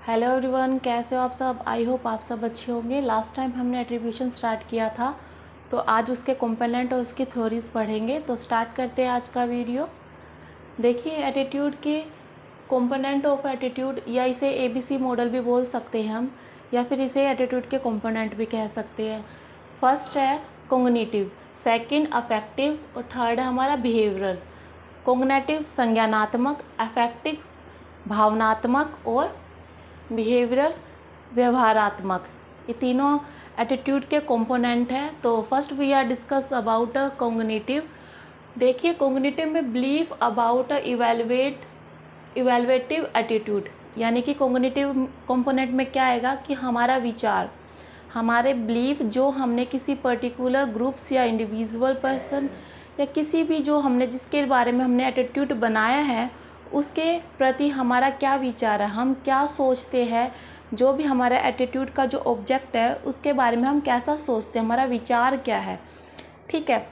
Hello everyone, कैसे हो आप सब। आई होप आप सब अच्छे होंगे। लास्ट टाइम हमने एट्रीब्यूशन स्टार्ट किया था, तो आज उसके कंपोनेंट और उसकी थ्योरीज पढ़ेंगे। तो स्टार्ट करते हैं आज का वीडियो। देखिए, एटीट्यूड के कंपोनेंट ऑफ एटीट्यूड, या इसे एबीसी मॉडल भी बोल सकते हैं हम, या फिर इसे एटीट्यूड के कंपोनेंट भी कह सकते हैं। फर्स्ट है कॉग्निटिव, सेकंड अफेक्टिव और थर्ड है हमारा बिहेवियरल। कॉग्निटिव संज्ञानात्मक, अफेक्टिव भावनात्मक और बिहेवियरल व्यवहारात्मक। ये तीनों एटीट्यूड के कंपोनेंट हैं। तो first we are discuss about a cognitive. देखिए, कॉग्निटिव में belief about a evaluative attitude, यानी कि कॉग्निटिव कंपोनेंट में क्या आएगा कि हमारा विचार, हमारे बिलीफ जो हमने किसी पर्टिकुलर ग्रुप्स या इंडिविजुअल पर्सन या किसी भी जो हमने जिसके बारे में हमने एटीट्यूड बनाया है उसके प्रति हमारा क्या विचार है, हम क्या सोचते हैं, जो भी हमारा एटीट्यूड का जो ऑब्जेक्ट है उसके बारे में हम कैसा सोचते हैं, हमारा विचार क्या है। ठीक है।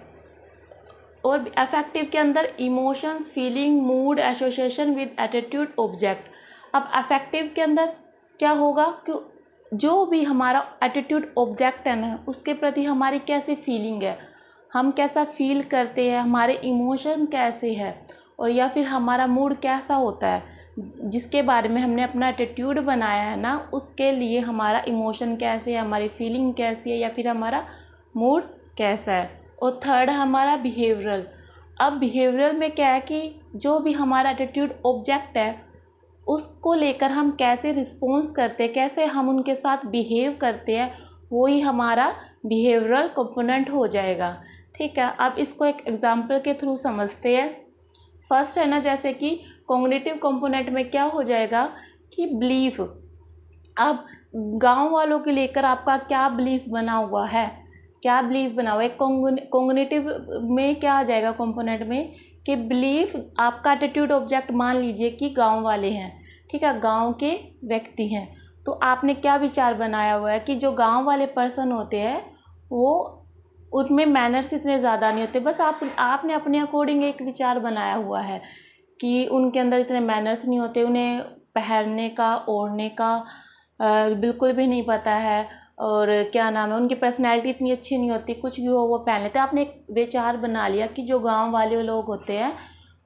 और अफेक्टिव के अंदर emotions, feeling, mood, association with attitude object. अब अफेक्टिव के अंदर क्या होगा कि जो भी हमारा एटीट्यूड ऑब्जेक्ट है ना, उसके प्रति हमारी कैसी फीलिंग है, हम कैसा फील करते हैं, हमारे इमोशन कैसे है, और या फिर हमारा मूड कैसा होता है, जिसके बारे में हमने अपना एटीट्यूड बनाया है ना, उसके लिए हमारा इमोशन कैसे है, हमारी फीलिंग कैसी है, या फिर हमारा मूड कैसा है। और थर्ड है हमारा बिहेवियरल। अब बिहेवियरल में क्या है कि जो भी हमारा एटीट्यूड ऑब्जेक्ट है उसको लेकर हम कैसे रिस्पॉन्स करते हैं, कैसे हम उनके साथ बिहेव करते हैं, वही हमारा बिहेवियरल कंपोनेंट हो जाएगा। ठीक है। अब इसको एक एग्जांपल के थ्रू समझते हैं। फर्स्ट है ना, जैसे कि कॉग्निटिव कंपोनेंट में क्या हो जाएगा कि बिलीफ। अब गांव वालों के लेकर आपका क्या बिलीफ बना हुआ है, क्या बिलीफ बना हुआ है। कॉग्निटिव में क्या आ जाएगा कंपोनेंट में कि बिलीफ, आपका एटीट्यूड ऑब्जेक्ट मान लीजिए कि गांव वाले हैं। ठीक है, गांव के व्यक्ति हैं, तो आपने क्या विचार बनाया हुआ है कि जो गांव वाले पर्सन होते हैं वो, उनमें मैनर्स इतने ज़्यादा नहीं होते। बस आपने अपने अकॉर्डिंग एक विचार बनाया हुआ है कि उनके अंदर इतने मैनर्स नहीं होते, उन्हें पहनने का, ओढ़ने का बिल्कुल भी नहीं पता है, और क्या नाम है, उनकी पर्सनैलिटी इतनी अच्छी नहीं होती, कुछ भी हो वो पहन लेते। आपने एक विचार बना लिया कि जो गांव वाले लोग होते हैं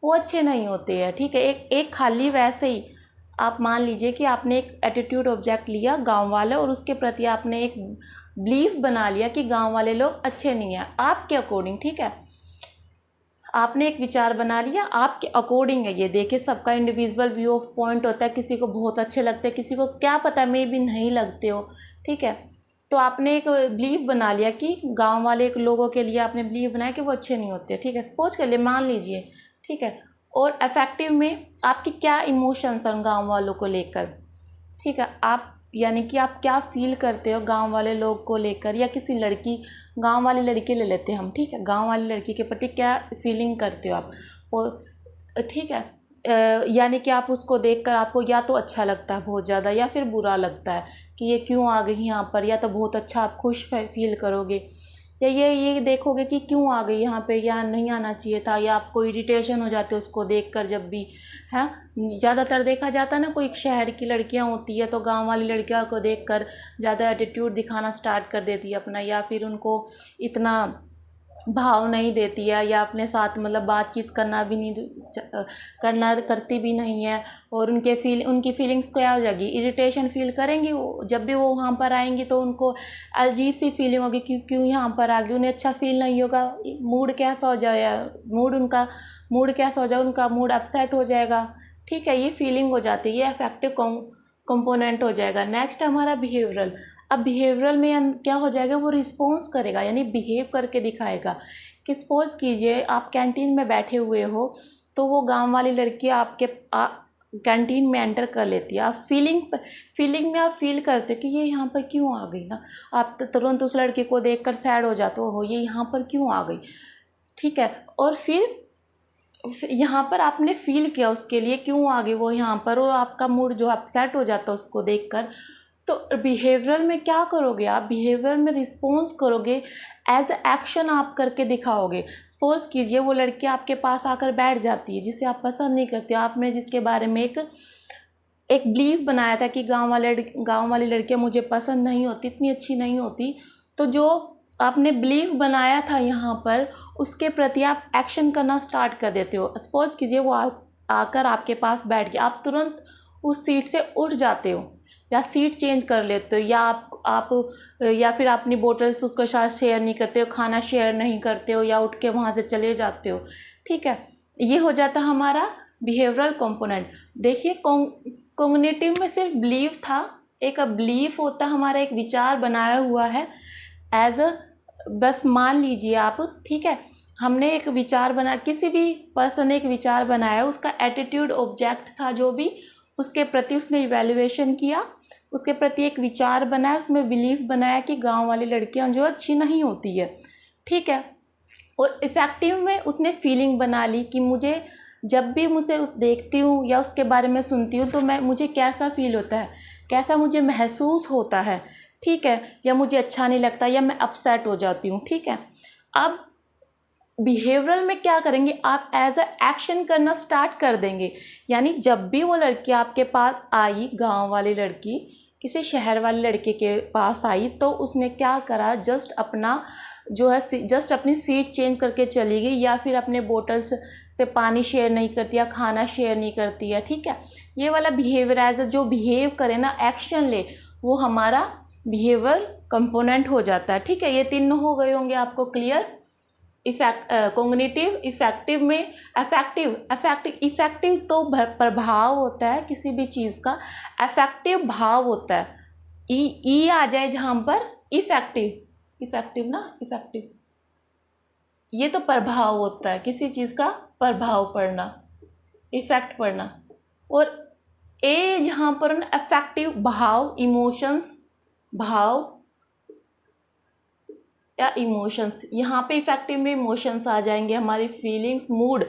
वो अच्छे नहीं होते हैं। ठीक है। एक खाली वैसे ही आप मान लीजिए कि आपने एक एटीट्यूड ऑब्जेक्ट लिया गांव वाले, और उसके प्रति आपने एक बिलीफ बना लिया कि गांव वाले लोग अच्छे नहीं हैं आपके अकॉर्डिंग। ठीक है, आपने एक विचार बना लिया, आपके अकॉर्डिंग है ये। देखिए, सबका इंडिविजुअल व्यू ऑफ पॉइंट होता है, किसी को बहुत अच्छे लगते हैं, किसी को क्या पता मे भी नहीं लगते हो। ठीक है, तो आपने एक बिलीफ बना लिया कि गांव वाले लोगों के लिए आपने बिलीफ बनाया कि वो अच्छे नहीं होते। ठीक है, सपोज कर लिए, मान लीजिए। ठीक है। और अफेक्टिव में आपकी क्या इमोशंस हैं गांव वालों को लेकर। ठीक है, आप यानी कि आप क्या फील करते हो गांव वाले लोग को लेकर, या किसी लड़की, गांव वाली लड़की ले लेते हैं हम। ठीक है, गांव वाली लड़की के प्रति क्या फीलिंग करते हो आप। और ठीक है, यानी कि आप उसको देखकर आपको या तो अच्छा लगता है बहुत ज़्यादा, या फिर बुरा लगता है कि ये क्यों आ गई यहाँ पर, या तो बहुत अच्छा आप खुश फील करोगे, या ये देखोगे कि क्यों आ गई यहाँ पे, या नहीं आना चाहिए था, या आपको इरिटेशन हो जाते उसको देखकर जब भी है। ज़्यादातर देखा जाता है ना, कोई शहर की लड़कियाँ होती है तो गांव वाली लड़कियों को देखकर ज़्यादा एटीट्यूड दिखाना स्टार्ट कर देती है अपना, या फिर उनको इतना भाव नहीं देती है, या अपने साथ मतलब बातचीत करना भी नहीं करती भी नहीं है। और उनकी फीलिंग्स क्या हो जाएगी, इरिटेशन फील करेंगी वो। जब भी वो वहाँ पर आएंगी तो उनको अजीब सी फीलिंग होगी कि क्यों यहाँ पर आ गई, उन्हें अच्छा फील नहीं होगा, मूड कैसा हो जाए, मूड कैसा हो जाए, उनका मूड अपसेट हो जाएगा। ठीक है, ये फीलिंग हो जाती है, ये अफेक्टिव कंपोनेंट हो जाएगा। नेक्स्ट हमारा बिहेवियरल। अब बिहेवियरल में क्या हो जाएगा, वो रिस्पॉन्स करेगा, यानी बिहेव करके दिखाएगा। कि सपोज कीजिए आप कैंटीन में बैठे हुए हो, तो वो गांव वाली लड़की आपके कैंटीन में एंटर कर लेती है। आप फीलिंग में आप फील करते हो कि ये यहाँ पर क्यों आ गई ना, आप तुरंत उस लड़की को देखकर सैड हो जाते हो, ये यहाँ पर क्यों आ गई। ठीक है, और फिर यहाँ पर आपने फील किया उसके लिए क्यों आ गई वो यहाँ पर, और आपका मूड जो अपसेट हो जाता है उसको देखकर। तो बिहेवियरल में क्या करोगे आप, बिहेवियर में रिस्पॉन्स करोगे, एज एक्शन आप करके दिखाओगे। सपोज कीजिए वो लड़की आपके पास आकर बैठ जाती है जिसे आप पसंद नहीं करते, आपने जिसके बारे में एक एक बिलीव बनाया था कि गांव वाली लड़कियां मुझे पसंद नहीं होती, इतनी अच्छी नहीं होती, तो जो आपने बिलीव बनाया था यहाँ पर, उसके प्रति आप एक्शन करना स्टार्ट कर देते हो। सपोज कीजिए वो आकर आपके पास बैठ गया, आप तुरंत उस सीट से उठ जाते हो या सीट चेंज कर लेते हो, या आप या फिर अपनी बोतल्स उसके साथ शेयर नहीं करते हो, खाना शेयर नहीं करते हो, या उठ के वहाँ से चले जाते हो। ठीक है, ये हो जाता हमारा बिहेवियरल कंपोनेंट। देखिए कॉग्निटिव में सिर्फ बिलीव था, एक बिलीफ होता हमारा, एक विचार बनाया हुआ है एज अ, बस मान लीजिए आप, ठीक है, हमने एक विचार बना, किसी भी पर्सन ने एक विचार बनाया, उसका एटीट्यूड ऑब्जेक्ट था जो भी, उसके प्रति उसने इवैल्यूएशन किया, उसके प्रति एक विचार बनाया, उसमें बिलीफ बनाया कि गांव वाली लड़कियां जो अच्छी नहीं होती है। ठीक है, और इफ़ेक्टिव में उसने फीलिंग बना ली कि मुझे जब भी मुझे देखती हूँ या उसके बारे में सुनती हूँ तो मुझे कैसा फील होता है, कैसा मुझे महसूस होता है। ठीक है, या मुझे अच्छा नहीं लगता, या मैं अपसेट हो जाती हूँ। ठीक है, अब बिहेवियरल में क्या करेंगे, आप एज अ एक्शन करना स्टार्ट कर देंगे। यानी जब भी वो लड़की आपके पास आई, गांव वाली लड़की किसी शहर वाले लड़के के पास आई, तो उसने क्या करा, जस्ट अपना जो है जस्ट अपनी सीट चेंज करके चली गई, या फिर अपने बोतल्स से पानी शेयर नहीं करती या खाना शेयर नहीं करती है। ठीक है, ये वाला बिहेवियर एज जो बिहेव करे ना, एक्शन ले, वो हमारा बिहेवियर कंपोनेंट हो जाता है। ठीक है, ये तीनों हो गए होंगे आपको क्लियर। कॉग्निटिव, इफेक्टिव में इफेक्टिव तो प्रभाव होता है किसी भी चीज़ का, अफेक्टिव भाव होता है। ई आ जाए जहाँ पर, इफेक्टिव ना, इफेक्टिव ये तो प्रभाव होता है, किसी चीज़ का प्रभाव पड़ना, इफेक्ट पड़ना। और ए यहाँ पर ना अफेक्टिव, भाव, इमोशंस, भाव या इमोशंस, यहाँ पे इफेक्टिव में इमोशंस आ जाएंगे, हमारी फीलिंग्स, मूड,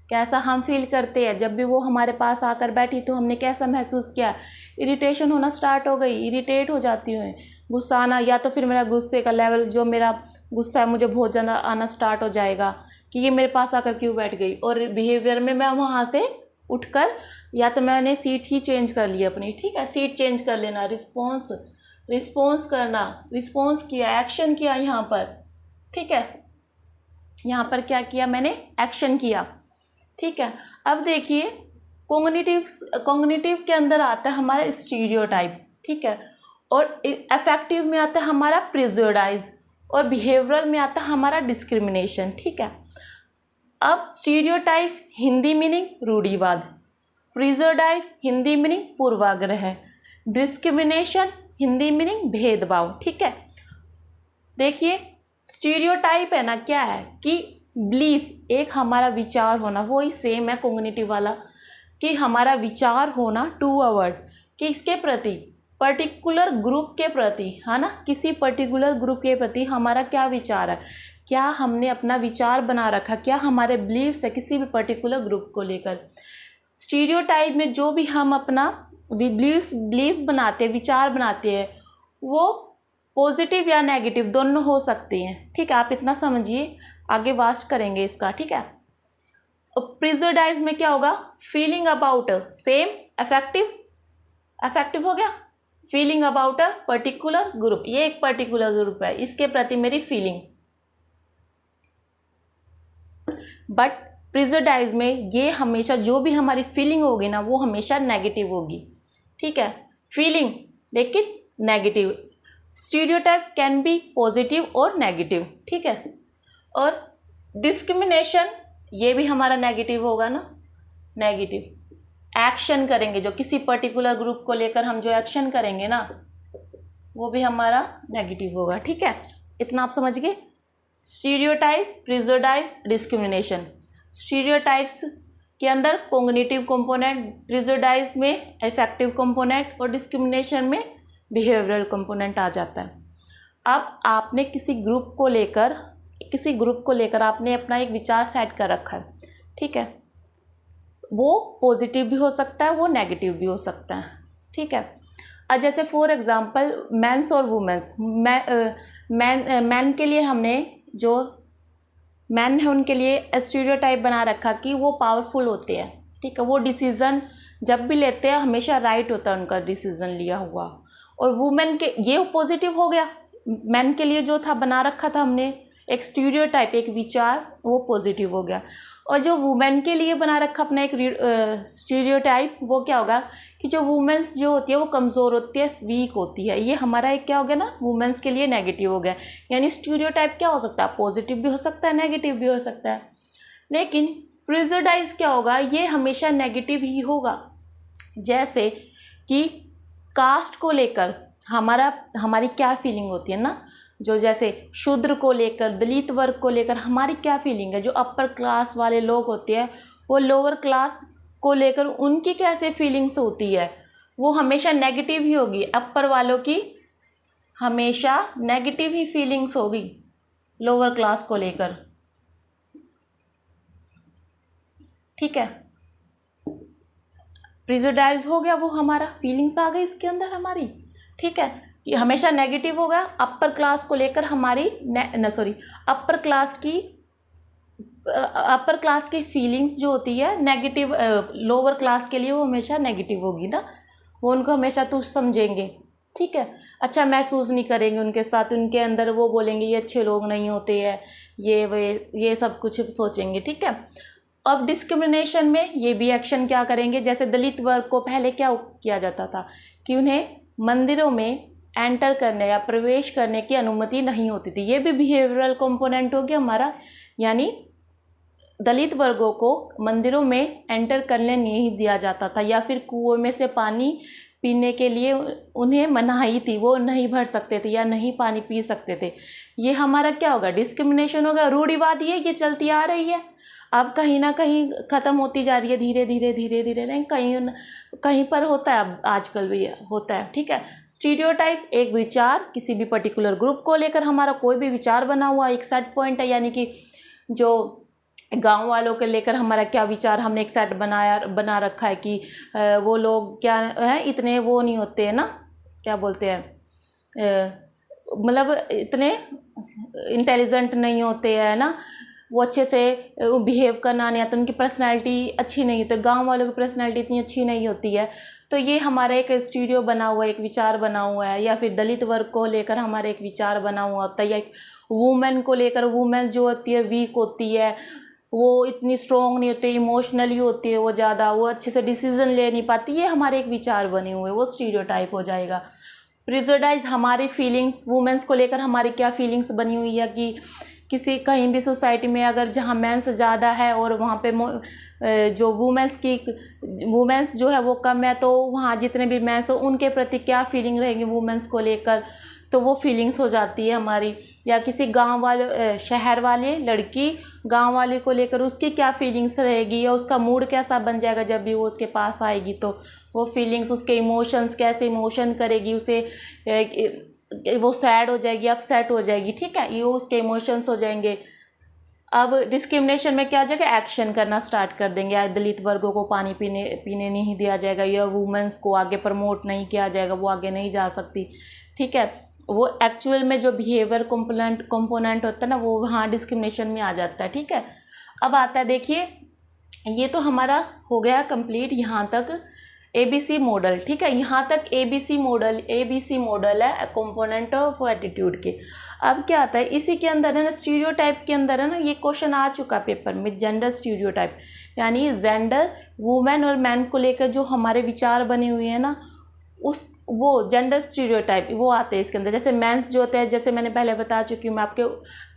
कैसा हम फील करते हैं। जब भी वो हमारे पास आकर बैठी तो हमने कैसा महसूस किया, इरिटेशन होना स्टार्ट हो गई, इरिटेट हो जाती हूँ, गुस्सा आना, या तो फिर मेरा गुस्से का लेवल, जो मेरा गुस्सा है मुझे बहुत ज़्यादा आना स्टार्ट हो जाएगा कि ये मेरे पास आकर क्यों बैठ गई। और बिहेवियर में मैं वहाँ से उठकर, या तो मैंने सीट ही चेंज कर ली अपनी। ठीक है, सीट चेंज कर लेना, रिस्पॉन्स करना, रिस्पॉन्स किया, एक्शन किया यहाँ पर। ठीक है, यहाँ पर क्या किया मैंने, एक्शन किया। ठीक है, अब देखिए कॉग्निटिव के अंदर आता है हमारा स्टीरियोटाइप। ठीक है, और अफेक्टिव में आता है हमारा प्रिजुडाइज, और बिहेवियरल में आता है हमारा डिस्क्रिमिनेशन। ठीक है, अब स्टीरियोटाइप हिंदी मीनिंग रूढ़िवाद, प्रिजुडाइज हिंदी मीनिंग पूर्वाग्रह, डिस्क्रिमिनेशन हिंदी मीनिंग भेदभाव। ठीक है, देखिए स्टीरियोटाइप है ना, क्या है कि बिलीफ, एक हमारा विचार होना, वो ही सेम है कॉग्निटिव वाला, कि हमारा विचार होना टू अवर्ड, कि इसके प्रति, पर्टिकुलर ग्रुप के प्रति, है ना, किसी पर्टिकुलर ग्रुप के प्रति हमारा क्या विचार है, क्या हमने अपना विचार बना रखा, क्या हमारे बिलीव्स है किसी भी पर्टिकुलर ग्रुप को लेकर। स्टीरियोटाइप में जो भी हम अपना बिलीफ बनाते हैं, विचार बनाते हैं, वो पॉजिटिव या नेगेटिव दोनों हो सकते हैं। ठीक है, आप इतना समझिए, आगे वास्ट करेंगे इसका। ठीक है, प्रिजुडाइज में क्या होगा, फीलिंग अबाउट सेम, अफेक्टिव हो गया, feeling about a particular group, ये एक पर्टिकुलर ग्रुप है, इसके प्रति मेरी फीलिंग। बट प्रिजुडाइज में ये हमेशा जो भी हमारी फीलिंग होगी ना, वो हमेशा नेगेटिव होगी। ठीक है, फीलिंग लेकिन negative. Stereotype can be positive और नेगेटिव। ठीक है, और डिस्क्रिमिनेशन ये भी हमारा नेगेटिव होगा ना, नेगेटिव। एक्शन करेंगे जो किसी पर्टिकुलर ग्रुप को लेकर हम जो एक्शन करेंगे ना, वो भी हमारा नेगेटिव होगा। ठीक है, इतना आप समझ गए। Stereotype, prejudice, discrimination. स्टीरियोटाइप्स के अंदर कॉग्निटिव कंपोनेंट, प्रिजुडाइज में अफेक्टिव कंपोनेंट, और डिस्क्रिमिनेशन में बिहेवियरल कंपोनेंट आ जाता है। अब आपने किसी ग्रुप को लेकर आपने अपना एक विचार सेट कर रखा है। ठीक है, वो पॉजिटिव भी हो सकता है, वो नेगेटिव भी हो सकता है। ठीक है, अब जैसे फॉर एग्जांपल मेंस और वुमेन्स, मैन के लिए हमने जो मैन है उनके लिए स्टीरियोटाइप बना रखा कि वो पावरफुल होते हैं। ठीक है, वो डिसीजन जब भी लेते हैं हमेशा राइट होता है उनका डिसीजन लिया हुआ। और वुमेन के ये पॉजिटिव हो गया, मैन के लिए जो था बना रखा था हमने एक स्टीरियोटाइप, एक विचार, वो पॉजिटिव हो गया। और जो वुमेन के लिए बना रखा अपना एक स्टीरियोटाइप, वो क्या होगा कि जो वुमेन्स जो होती है वो कमज़ोर होती है, वीक होती है, ये हमारा एक क्या हो गया ना, वुमेन्स के लिए नेगेटिव हो गया। यानी स्टीरियोटाइप क्या हो सकता है, पॉजिटिव भी हो सकता है, नेगेटिव भी हो सकता है। लेकिन प्रेजुडाइज क्या होगा, ये हमेशा नेगेटिव ही होगा। जैसे कि कास्ट को लेकर हमारी क्या फीलिंग होती है ना, जो जैसे शूद्र को लेकर, दलित वर्ग को लेकर हमारी क्या फीलिंग है, जो अपर क्लास वाले लोग होते हैं वो लोअर क्लास को लेकर उनकी कैसे फीलिंग्स होती है, वो हमेशा नेगेटिव ही होगी। अपर वालों की हमेशा नेगेटिव ही फीलिंग्स होगी लोअर क्लास को लेकर, ठीक है। प्रेजुडाइज हो गया, वो हमारा फीलिंग्स आ गई इसके अंदर हमारी, ठीक है, कि हमेशा नेगेटिव होगा अपर क्लास को लेकर हमारी अपर क्लास की फीलिंग्स जो होती है नेगेटिव, लोअर क्लास के लिए वो हमेशा नेगेटिव होगी ना, वो उनको हमेशा तुच्छ समझेंगे, ठीक है, अच्छा महसूस नहीं करेंगे उनके साथ, उनके अंदर वो बोलेंगे ये अच्छे लोग नहीं होते हैं, ये सब कुछ सोचेंगे, ठीक है। अब डिस्क्रिमिनेशन में ये भी एक्शन क्या करेंगे, जैसे दलित वर्ग को पहले क्या किया जाता था कि उन्हें मंदिरों में एंटर करने या प्रवेश करने की अनुमति नहीं होती थी। ये भी बिहेवियरल कंपोनेंट हो गया हमारा, यानी दलित वर्गों को मंदिरों में एंटर करने नहीं दिया जाता था, या फिर कुओं में से पानी पीने के लिए उन्हें मनाही थी, वो नहीं भर सकते थे या नहीं पानी पी सकते थे। ये हमारा क्या होगा, डिस्क्रिमिनेशन होगा, रूढ़िवादी है, ये चलती आ रही है, अब कहीं ना कहीं ख़त्म होती जा रही है धीरे धीरे धीरे धीरे, नहीं कहीं पर होता है, अब आजकल भी होता है, ठीक है। स्टीरियोटाइप एक विचार, किसी भी पर्टिकुलर ग्रुप को लेकर हमारा कोई भी विचार बना हुआ एक सेट पॉइंट है, यानी कि जो गांव वालों के लेकर हमारा क्या विचार, हमने एक सेट बना रखा है कि वो लोग क्या है, इतने वो नहीं होते हैं ना, क्या बोलते हैं, मतलब इतने इंटेलिजेंट नहीं होते हैं ना, वो अच्छे से बिहेव करना नहीं आता, उनकी पर्सनैलिटी अच्छी नहीं होती, गांव वालों की पर्सनैलिटी इतनी अच्छी नहीं होती है, तो ये हमारा एक स्टीरियो बना हुआ है, एक विचार बना हुआ है। या फिर दलित वर्ग को लेकर हमारा एक विचार बना हुआ होता है, या वुमेन को लेकर, वुमेन जो होती है वीक होती है, वो इतनी स्ट्रॉन्ग नहीं होती, इमोशनली होती है वो ज़्यादा, वो अच्छे से डिसीजन ले नहीं पाती, ये हमारे एक विचार बने हुए, वो स्टीरियोटाइप हो जाएगा। प्रेजुडाइज हमारी फीलिंग्स, वुमेन्स को लेकर हमारी क्या फीलिंग्स बनी हुई है कि किसी कहीं भी सोसाइटी में अगर जहाँ मेंस ज़्यादा है और वहाँ पे जो वुमेन्स जो है वो कम है, तो वहाँ जितने भी मेंस हो उनके प्रति क्या फीलिंग रहेंगे वुमेन्स को लेकर, तो वो फीलिंग्स हो जाती है हमारी। या किसी गांव वाले, शहर वाले लड़की गांव वाले को लेकर उसकी क्या फीलिंग्स रहेगी, या उसका मूड कैसा बन जाएगा जब भी वो उसके पास आएगी, तो वो फीलिंग्स, उसके इमोशंस कैसे इमोशन करेगी, उसे वो सैड हो जाएगी, अपसेट हो जाएगी, ठीक है, ये उसके इमोशंस हो जाएंगे। अब डिस्क्रिमिनेशन में क्या हो जाएगा, एक्शन करना स्टार्ट कर देंगे, दलित वर्गों को पानी पीने नहीं दिया जाएगा, या वुमेन्स को आगे प्रमोट नहीं किया जाएगा, वो आगे नहीं जा सकती, ठीक है। वो एक्चुअल में जो बिहेवियर कंपोनेंट होता है ना, वो वहाँ डिस्क्रिमिनेशन में आ जाता है, ठीक है। अब आता है, देखिए ये तो हमारा हो गया कंप्लीट यहाँ तक ABC मॉडल, ठीक है, यहाँ तक ABC मॉडल है कंपोनेंट ऑफ एटीट्यूड के। अब क्या आता है इसी के अंदर है ना, स्टीरियोटाइप के अंदर है ना, ये क्वेश्चन आ चुका पेपर में, जेंडर स्टीरियोटाइप, यानी जेंडर, वुमेन और मैन को लेकर जो हमारे विचार बने हुए हैं ना, वो जेंडर स्टीरियोटाइप वो आते हैं इसके अंदर। जैसे मेंस जो होते हैं, जैसे मैंने पहले बता चुकी हूँ मैं आपके,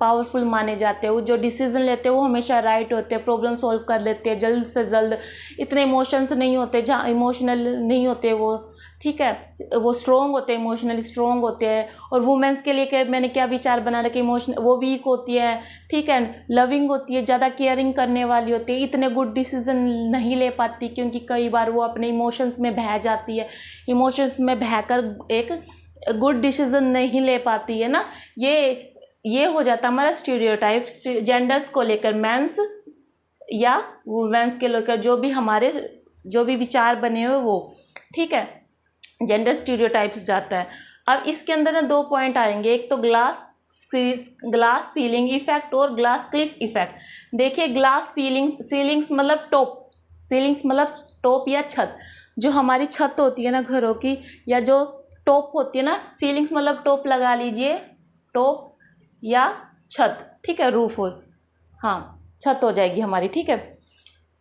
पावरफुल माने जाते हैं, वो जो डिसीजन लेते हैं वो हमेशा राइट होते हैं, प्रॉब्लम सॉल्व कर लेते हैं जल्द से जल्द, इतने इमोशंस नहीं होते, जहाँ इमोशनल नहीं होते वो, ठीक है, वो स्ट्रॉन्ग होते हैं, इमोशनली स्ट्रॉन्ग होते हैं। और वुमेन्स के लिए मैंने क्या विचार बना रखे, इमोशन, वो वीक होती है, ठीक है, लविंग होती है, ज़्यादा केयरिंग करने वाली होती है, इतने गुड डिसीजन नहीं ले पाती, क्योंकि कई बार वो अपने इमोशंस में बह जाती है, इमोशंस में बहकर एक गुड डिसीजन नहीं ले पाती है ना, ये हो जाता हमारा स्टीरियोटाइप जेंडर्स को लेकर, मेंस या वुमेन्स के लेकर जो भी विचार बने हुए वो, ठीक है, जेंडर स्टीरियोटाइप्स जाता है। अब इसके अंदर ना 2 पॉइंट आएंगे, एक तो ग्लास सीलिंग इफेक्ट और ग्लास क्लिफ इफेक्ट। देखिए ग्लास सीलिंग्स मतलब टॉप, सीलिंग्स मतलब टॉप या छत, जो हमारी छत होती है ना घरों की, या जो टॉप होती है ना, सीलिंग्स मतलब टॉप लगा लीजिए, टॉप या छत, ठीक है, रूफ हो, हाँ छत हो जाएगी हमारी, ठीक है।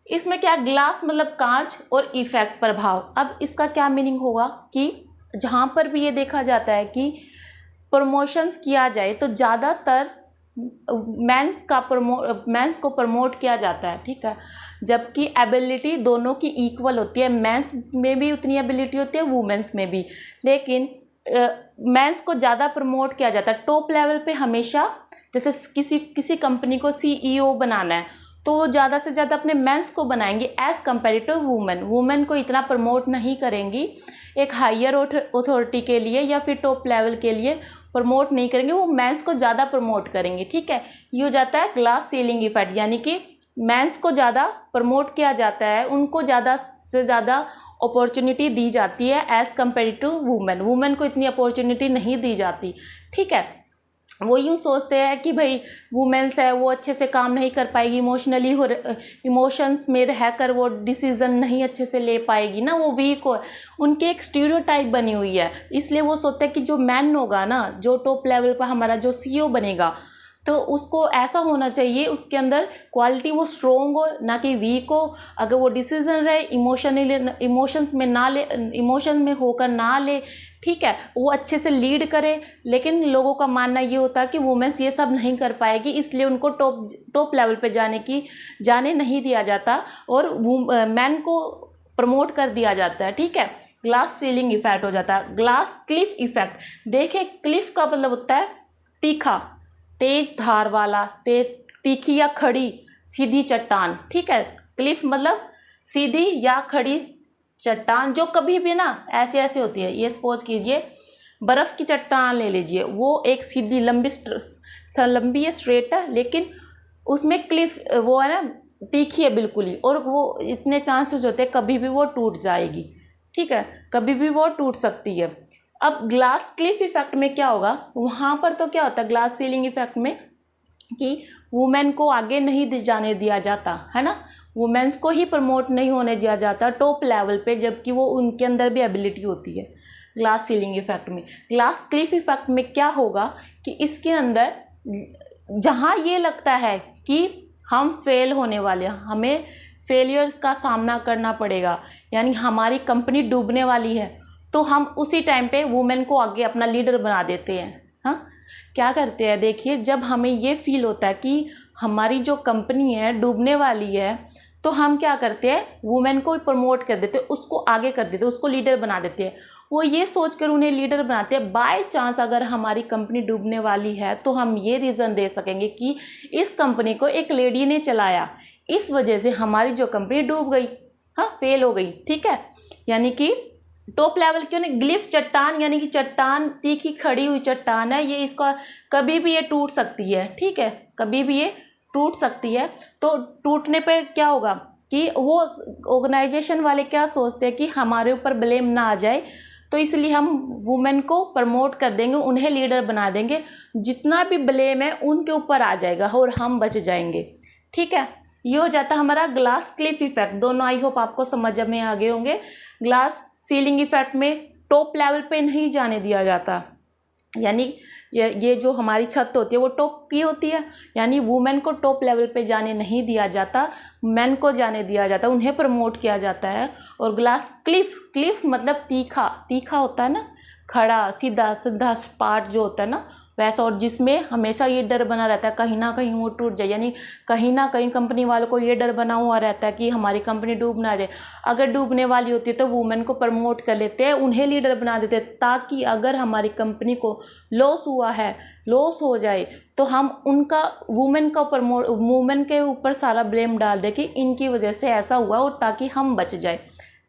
इसमें क्या, ग्लास मतलब कांच और इफेक्ट प्रभाव। अब इसका क्या मीनिंग होगा कि जहाँ पर भी ये देखा जाता है कि प्रमोशंस किया जाए तो ज़्यादातर मेंस को प्रमोट किया जाता है, ठीक है, जबकि एबिलिटी दोनों की इक्वल होती है, मेंस में भी उतनी एबिलिटी होती है, वुमेन्स में भी, लेकिन मेंस को ज़्यादा प्रमोट किया जाता है टॉप लेवल पे हमेशा। जैसे किसी कंपनी को सीईओ बनाना है तो वो ज़्यादा से ज़्यादा अपने मेंस को बनाएंगे एज़ कम्पेयर टू वुमेन को इतना प्रमोट नहीं करेंगी, एक हायर अथॉरिटी के लिए या फिर टॉप लेवल के लिए प्रमोट नहीं करेंगे, वो मेंस को ज़्यादा प्रमोट करेंगे, ठीक है। ये हो जाता है ग्लास सीलिंग इफेक्ट, यानी कि मेंस को ज़्यादा प्रमोट किया जाता है, उनको ज़्यादा से ज़्यादा अपॉर्चुनिटी दी जाती है एज़ कम्पेयर टू वुमेन को इतनी अपॉर्चुनिटी नहीं दी जाती, ठीक है। वो यूँ सोचते हैं कि भाई वुमेन्स है, वो अच्छे से काम नहीं कर पाएगी, इमोशंस में रहकर वो डिसीज़न नहीं अच्छे से ले पाएगी ना, वो वीक हो, उनकी एक स्टीरियोटाइप बनी हुई है। इसलिए वो सोचते हैं कि जो मैन होगा ना, जो टॉप लेवल पर हमारा जो सीईओ बनेगा, तो उसको ऐसा होना चाहिए, उसके अंदर क्वालिटी वो स्ट्रोंग हो, ना कि वीक हो। अगर वो डिसीजन रहे इमोशंस में होकर ना ले, ठीक है, वो अच्छे से लीड करे। लेकिन लोगों का मानना ये होता है कि वुमेन्स ये सब नहीं कर पाएगी, इसलिए उनको टॉप लेवल पे जाने नहीं दिया जाता और मैन को प्रमोट कर दिया जाता है, ठीक है। ग्लास सीलिंग इफेक्ट हो जाता है। ग्लास क्लिफ इफेक्ट, देखिए क्लिफ का मतलब होता है तीखा, तेज धार वाला, तीखी या खड़ी सीधी चट्टान, ठीक है। क्लिफ मतलब सीधी या खड़ी चट्टान, जो कभी भी ना ऐसे होती है। ये सपोज कीजिए बर्फ़ की चट्टान ले लीजिए, वो एक सीधी लंबी है, स्ट्रेट है, लेकिन उसमें क्लिफ वो है ना तीखी है बिल्कुल ही, और वो इतने चांसेस होते हैं कभी भी वो टूट जाएगी, ठीक है, कभी भी वो टूट सकती है। अब ग्लास क्लिफ इफेक्ट में क्या होगा, वहाँ पर तो क्या होता है ग्लास सीलिंग इफेक्ट में कि वुमेन को आगे नहीं जाने दिया जाता है ना, वुमेन्स को ही प्रमोट नहीं होने दिया जाता टॉप लेवल पे, जबकि वो उनके अंदर भी एबिलिटी होती है। ग्लास सीलिंग इफेक्ट में, ग्लास क्लिफ इफेक्ट में क्या होगा कि इसके अंदर जहाँ ये लगता है कि हम फेल होने वाले हैं, हमें फेलियर्स का सामना करना पड़ेगा, यानी हमारी कंपनी डूबने वाली है, तो हम उसी टाइम पे वुमेन को आगे अपना लीडर बना देते हैं। हाँ, क्या करते हैं, देखिए जब हमें ये फील होता है कि हमारी जो कंपनी है डूबने वाली है, तो हम क्या करते हैं, वुमेन को प्रमोट कर देते हैं, उसको आगे कर देते हैं, उसको लीडर बना देते हैं। वो ये सोचकर उन्हें लीडर बनाते हैं, बाय चांस अगर हमारी कंपनी डूबने वाली है तो हम ये रीज़न दे सकेंगे कि इस कंपनी को एक लेडी ने चलाया, इस वजह से हमारी जो कंपनी डूब गई, हाँ फेल हो गई, ठीक है। यानी कि टॉप लेवल क्यों नहीं, ग्लिफ चट्टान यानी कि चट्टान तीखी खड़ी हुई चट्टान है, ये इसका कभी भी ये टूट सकती है, ठीक है, कभी भी ये टूट सकती है। तो टूटने पे क्या होगा कि वो ऑर्गेनाइजेशन वाले क्या सोचते हैं कि हमारे ऊपर ब्लेम ना आ जाए, तो इसलिए हम वुमेन को प्रमोट कर देंगे, उन्हें लीडर बना देंगे, जितना भी ब्लेम है उनके ऊपर आ जाएगा और हम बच जाएंगे, ठीक है। ये हो जाता है हमारा ग्लास क्लिफ इफेक्ट। दोनों आई होप आपको समझ में आ गए होंगे। ग्लास सीलिंग इफेक्ट में टॉप लेवल पे नहीं जाने दिया जाता, यानी ये जो हमारी छत होती है वो टॉप की होती है, यानी वुमेन को टॉप लेवल पे जाने नहीं दिया जाता, मेन को जाने दिया जाता, उन्हें प्रमोट किया जाता है। और ग्लास क्लिफ मतलब तीखा होता है ना, खड़ा सीधा पार्ट जो होता है ना वैसा, और जिसमें हमेशा ये डर बना रहता है कहीं ना कहीं वो टूट जाए, यानी कहीं ना कहीं कंपनी वालों को ये डर बना हुआ रहता है कि हमारी कंपनी डूब ना जाए। अगर डूबने वाली होती है तो वुमेन को प्रमोट कर लेते हैं, उन्हें लीडर बना देते हैं, ताकि अगर हमारी कंपनी को लॉस हुआ है, लॉस हो जाए, तो हम उनका वुमेन के ऊपर सारा ब्लेम डाल दें कि इनकी वजह से ऐसा हुआ, और ताकि हम बच जाए,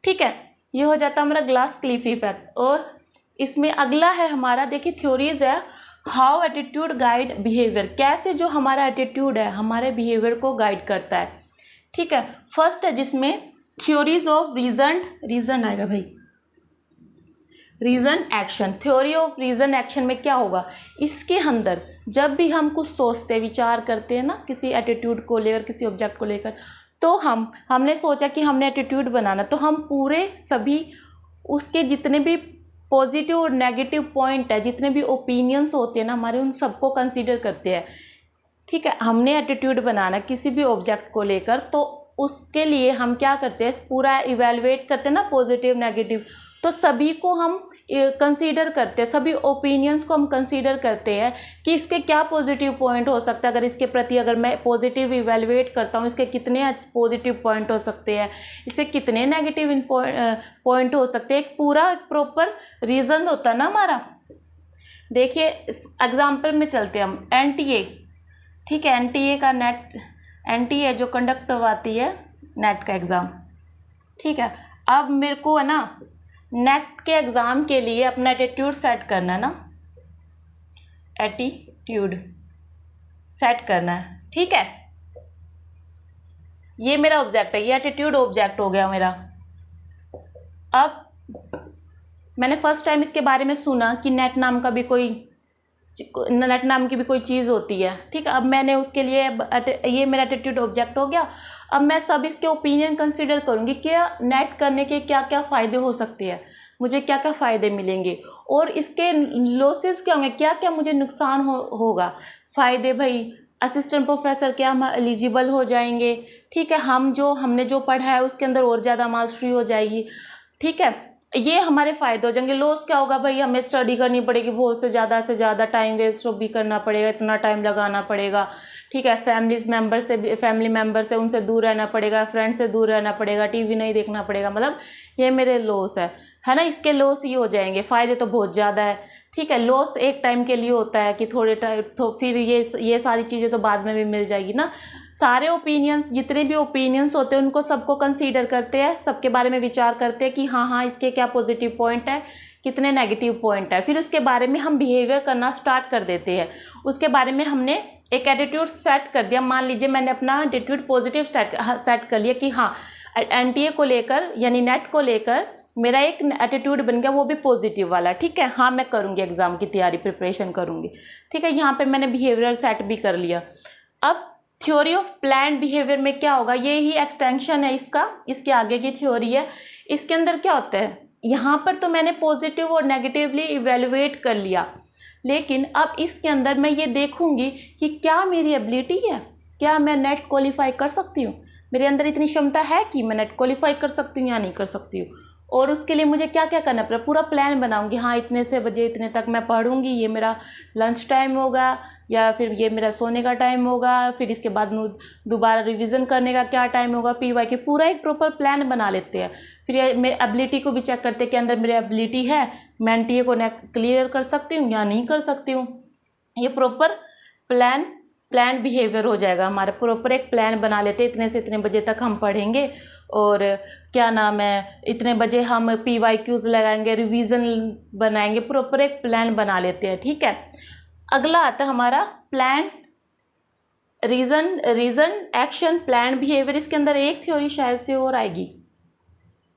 ठीक है। ये हो जाता है हमारा ग्लास क्लिफ इफेक्ट। और इसमें अगला है हमारा, देखिए थ्योरीज है, हाउ एटीट्यूड गाइड बिहेवियर, कैसे जो हमारा एटीट्यूड है हमारे बिहेवियर को गाइड करता है, ठीक है। फर्स्ट है जिसमें थ्योरीज ऑफ रीजन आएगा भाई, reason action. Theory of reason action में क्या होगा, इसके अंदर जब भी हम कुछ सोचते विचार करते हैं ना किसी एटीट्यूड को लेकर, किसी ऑब्जेक्ट को लेकर, तो हमने सोचा कि हमने एटीट्यूड बनाना, तो हम पूरे सभी उसके जितने भी पॉजिटिव और नेगेटिव पॉइंट है, जितने भी ओपिनियंस होते हैं ना हमारे, उन सबको कंसीडर करते हैं। ठीक है, हमने एटीट्यूड बनाना किसी भी ऑब्जेक्ट को लेकर, तो उसके लिए हम क्या करते हैं, पूरा इवेलुएट करते हैं ना, पॉजिटिव नेगेटिव, तो सभी को हम कंसीडर करते हैं, सभी ओपिनियंस को हम कंसीडर करते हैं कि इसके क्या पॉजिटिव पॉइंट हो सकता है, अगर इसके प्रति अगर मैं पॉजिटिव इवेलुएट करता हूँ, इसके कितने पॉजिटिव पॉइंट हो सकते हैं, इससे कितने नेगेटिव पॉइंट हो सकते हैं, एक पूरा प्रॉपर रीज़न होता है ना हमारा। देखिए एग्जाम्पल में चलते हैं हम, NTA, ठीक है, NTA का NTA जो कंडक्ट करवाती है नेट का एग्ज़ाम, ठीक है। अब मेरे को है ना नेट के एग्ज़ाम के लिए अपना एटीट्यूड सेट करना है ना, एटीट्यूड सेट करना है, ठीक है। ये मेरा ऑब्जेक्ट है, ये एटीट्यूड ऑब्जेक्ट हो गया मेरा। अब मैंने फर्स्ट टाइम इसके बारे में सुना कि नेट नाम की भी कोई चीज़ होती है, ठीक है। अब मैंने उसके लिए ये मेरा एटीट्यूड ऑब्जेक्ट हो गया। अब मैं सब इसके ओपिनियन कंसीडर करूँगी कि नेट करने के क्या क्या फ़ायदे हो सकते हैं, मुझे क्या क्या फ़ायदे मिलेंगे, और इसके लॉसेस क्या होंगे, क्या क्या मुझे नुकसान होगा। फ़ायदे भाई, असिस्टेंट प्रोफेसर के हम एलिजिबल हो जाएंगे, ठीक है, हमने जो पढ़ा है उसके अंदर और ज़्यादा मास्टरी हो जाएगी, ठीक है, ये हमारे फ़ायदे हो जाएंगे। लॉस क्या होगा भाई, हमें स्टडी करनी पड़ेगी, बहुत से ज़्यादा टाइम वेस्ट भी करना पड़ेगा, इतना टाइम लगाना पड़ेगा, ठीक है। फैमिली मेम्बर से उनसे दूर रहना पड़ेगा, फ्रेंड से दूर रहना पड़ेगा, टीवी नहीं देखना पड़ेगा, मतलब ये मेरे लॉस है ना। इसके लॉस ही हो जाएंगे, फ़ायदे तो बहुत ज़्यादा है, ठीक है। लॉस एक टाइम के लिए होता है कि थोड़े टाइम, तो फिर ये सारी चीज़ें तो बाद में भी मिल जाएगी ना। सारे ओपिनियंस, जितने भी ओपिनियंस होते हैं उनको सबको कंसीडर करते हैं, सबके बारे में विचार करते हैं कि हाँ इसके क्या पॉजिटिव पॉइंट है, कितने नेगेटिव पॉइंट है, फिर उसके बारे में हम बिहेवियर करना स्टार्ट कर देते हैं। उसके बारे में हमने एक एटीट्यूड सेट कर दिया। मान लीजिए मैंने अपना एटीट्यूड पॉजिटिव सेट कर लिया कि हाँ NTA को लेकर यानी नेट को लेकर मेरा एक एटीट्यूड बन गया, वो भी पॉजिटिव वाला, ठीक है। हाँ मैं करूँगी, एग्ज़ाम की तैयारी प्रिपरेशन करूँगी, ठीक है। यहाँ पे मैंने बिहेवियर सेट भी कर लिया। अब थ्योरी ऑफ प्लान्ड बिहेवियर में क्या होगा, ये ही एक्सटेंशन है इसका, इसके आगे की थ्योरी है। इसके अंदर क्या होता है, यहाँ पर तो मैंने पॉजिटिव और नेगेटिवली इवेलुएट कर लिया, लेकिन अब इसके अंदर मैं ये देखूँगी कि क्या मेरी एबिलिटी है, क्या मैं नेट क्वालिफाई कर सकती हूँ, मेरे अंदर इतनी क्षमता है कि मैं नेट क्वालिफाई कर सकती हूँ या नहीं कर सकती हूँ। और उसके लिए मुझे क्या क्या करना पड़ेगा, पूरा प्लान बनाऊंगी। हाँ इतने से बजे इतने तक मैं पढ़ूंगी, ये मेरा लंच टाइम होगा, या फिर ये मेरा सोने का टाइम होगा, फिर इसके बाद दोबारा रिवीजन करने का क्या टाइम होगा, PY के पूरा एक प्रॉपर प्लान बना लेते हैं। फिर ये मेरे एबिलिटी को भी चेक करते हैं कि अंदर मेरी एबिलिटी है, मैं NTA को क्लियर कर सकती हूँ या नहीं कर सकती हूँ। ये प्रॉपर प्लान बिहेवियर हो जाएगा हमारा। प्रॉपर एक प्लान बना लेते हैं, इतने से इतने बजे तक हम पढ़ेंगे, और क्या नाम है, इतने बजे हम PYQs लगाएंगे, रिवीजन बनाएंगे, प्रॉपर एक प्लान बना लेते हैं, ठीक है। अगला आता है हमारा plan reason action plan behaviour. इसके अंदर एक थ्योरी शायद से और आएगी,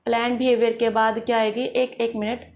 प्लान बिहेवियर के बाद क्या आएगी, एक मिनट,